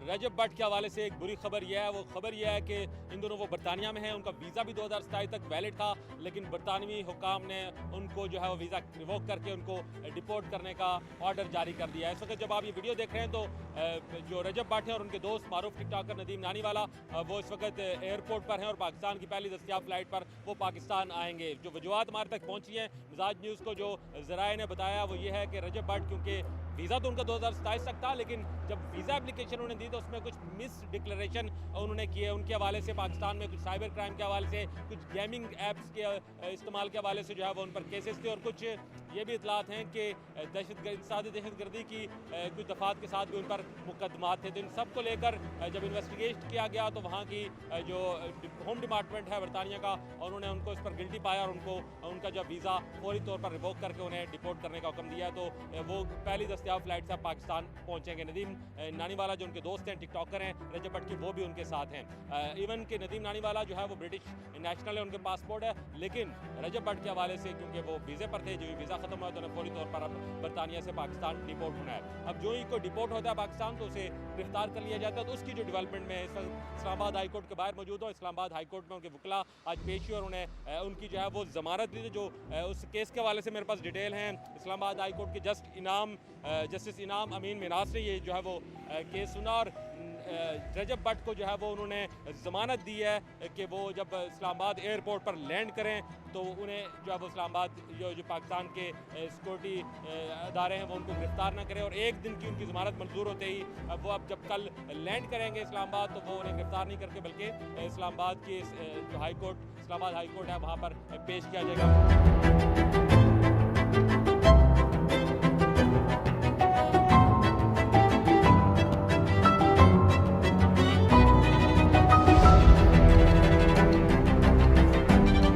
रजब भट्ट के हवाले से एक बुरी खबर यह है, वो खबर यह है कि इन दोनों वो बरतानिया में हैं। उनका वीज़ा भी 2027 तक वैलिड था, लेकिन बरतानवी हुकाम ने उनको जो है वो वीज़ा रिवोक करके उनको डिपोर्ट करने का ऑर्डर जारी कर दिया है। इस वक्त जब आप ये वीडियो देख रहे हैं तो जो रजब भट्ट हैं और उनके दोस्त मारूफ टिकटॉकर नदीम नानीवाला वो इस वक्त एयरपोर्ट पर हैं और पाकिस्तान की पहली दस्तियाब फ्लाइट पर वो पाकिस्तान आएंगे। जो वजूहत हमारे तक पहुँची हैं, मिजाज न्यूज़ को जो ज़राए ने बताया वो ये है कि रजब भट्ट क्योंकि वीज़ा तो उनका 2027 तक था, लेकिन जब वीज़ा एप्लीकेशन उन्होंने दी तो उसमें कुछ मिस डिक्लेरेशन उन्होंने किए। उनके हवाले से पाकिस्तान में कुछ साइबर क्राइम के हवाले से, कुछ गेमिंग ऐप्स के इस्तेमाल के हवाले से जो है वो उन पर केसेस थे और कुछ ये भी इतलात हैं कि दहशतगर्दी की कुछ दफात के साथ भी उन पर मुकदमात थे। तो इन सब को लेकर जब इन्वेस्टिगेट किया गया तो वहाँ की जो होम डिपार्टमेंट है बरतानिया का, उन्होंने उनको इस पर गिल्टी पाया और उनको उनका जब वीज़ा फौरी तौर पर रिवोक करके उन्हें डिपोर्ट करने का हुक्म दिया। तो वो पहली दस्तियाब फ्लाइट से पाकिस्तान पहुँचेंगे। नदीम नानीवाला जो उनके दोस्त हैं, टिकटॉकर हैं रजब भट्ट के, वो भी उनके साथ हैं। इवन कि नदीम नानीवाला जो है वो ब्रिटिश नेशनल है, उनके पासपोर्ट है, लेकिन रजब भट्ट के हवाले से क्योंकि वो वीज़े पर थे, जो वीज़ा खत्म हुआ तो उन्हें फौरी तौर पर अब बरतानिया से पाकिस्तान डिपोर्ट होना है। अब जो ही कोई डिपोर्ट होता है पाकिस्तान तो उसे गिरफ्तार कर लिया जाता है। तो उसकी जो डेवलपमेंट में इस वक्त इस्लामाबाद हाई कोर्ट के बाहर मौजूद हो। इस्लामाबाद हाई कोर्ट में उनके वकला आज पेश हुए और उन्हें उनकी जो है वो जमानत दी। जो उस केस के हवाले से मेरे पास डिटेल हैं। इस्लामाबाद हाई कोर्ट के जस्टिस इनाम अमीन मिनास ने ये जो है वो केस सुना और रजब भट्ट को जो है वो उन्होंने ज़मानत दी है कि वो जब इस्लामाबाद एयरपोर्ट पर लैंड करें तो उन्हें जो है वो इस्लामाबाद जो पाकिस्तान के सिक्योरिटी अदारे हैं वो उनको गिरफ्तार ना करें। और एक दिन की उनकी ज़मानत मंजूर होते ही वो अब जब कल लैंड करेंगे इस्लामाबाद तो वो उन्हें गिरफ्तार नहीं करके बल्कि इस्लामाबाद की जो high court Islamabad high court है वहाँ पर पेश किया जाएगा।